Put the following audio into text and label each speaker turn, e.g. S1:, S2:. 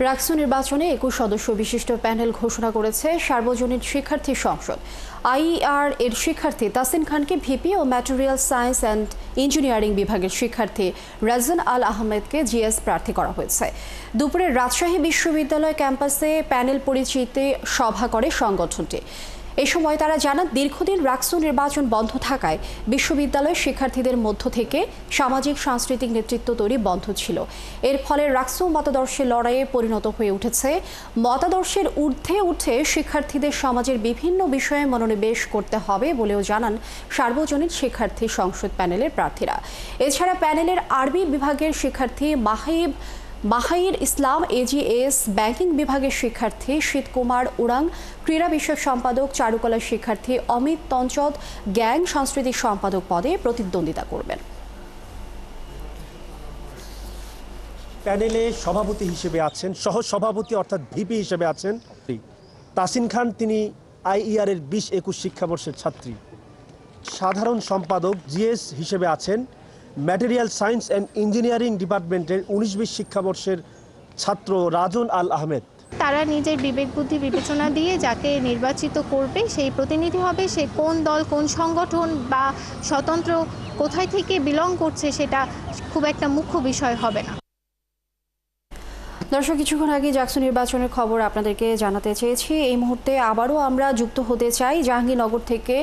S1: রাকসু নির্বাচনে ২১ সদস্য বিশিষ্ট প্যানেল ঘোষণা করেছে সার্বজনীন শিক্ষার্থী সংসদ। আইইআর এর শিক্ষার্থী তাসিন খানকে ভিপি ও ম্যাটেরিয়াল সায়েন্স অ্যান্ড ইঞ্জিনিয়ারিং বিভাগের শিক্ষার্থী রাজন আল আহমেদকে জিএস প্রার্থী করা হয়েছে। দুপুরে রাজশাহী বিশ্ববিদ্যালয় ক্যাম্পাসে প্যানেল পরিচিতি সভা করে সংগঠনটি। এ সময় তারা জানান, দীর্ঘদিন রাকসু নির্বাচন বন্ধ থাকায় বিশ্ববিদ্যালয়ের শিক্ষার্থীদের মধ্য থেকে সামাজিক সাংস্কৃতিক নেতৃত্ব তৈরি বন্ধ ছিল। এর ফলে রাকসু মতাদর্শের লড়াইয়ে পরিণত হয়ে উঠেছে। মতাদর্শের ঊর্ধ্বে উঠে শিক্ষার্থীদের সমাজের বিভিন্ন বিষয়ে মনোনিবেশ করতে হবে বলেও জানান সার্বজনীন শিক্ষার্থী সংসদ প্যানেলের প্রার্থীরা। এছাড়া প্যানেলের আরবি বিভাগের শিক্ষার্থী মাহাইর ইসলাম, এজিএস ব্যাংকিং বিভাগের শিক্ষার্থী শীতকুমার উরাং, ক্রীড়া বিষয়ক সম্পাদক চারুকলা শিক্ষার্থী অমিত তঞ্চদ গ্যাং সাংস্কৃতিক সম্পাদক পদে প্রতিদ্বন্দ্বিতা করবেন।
S2: প্যানেলে সভাপতি হিসেবে আছেন, সহ সভাপতি অর্থাৎ ভিপি হিসেবে আছেন তাসিন খান। তিনি আইইআর এর ২০-২১ শিক্ষাবর্ষের ছাত্রী। সাধারণ সম্পাদক জিএস হিসেবে আছেন ম্যাটেরিয়াল সায়েন্স অ্যান্ড ইঞ্জিনিয়ারিং ডিপার্টমেন্টের ১৯-২০ শিক্ষাবর্ষের ছাত্র রাজন আল আহমেদ।
S3: তারা নিজের বিবেক বুদ্ধি বিবেচনা দিয়ে যাকে নির্বাচিত করবে সেই প্রতিনিধি হবে। সে কোন দল, কোন সংগঠন বা স্বতন্ত্র কোথায় থেকে বিলং করছে সেটা খুব একটা মুখ্য বিষয় হবে না।
S1: দর্শক, কিছুক্ষণ আগে জাকসু নির্বাচনের খবর আপনাদেরকে জানাতে চেয়েছি। এই মুহূর্তে আবারও আমরা যুক্ত হতে চাই জাহাঙ্গীরনগর থেকে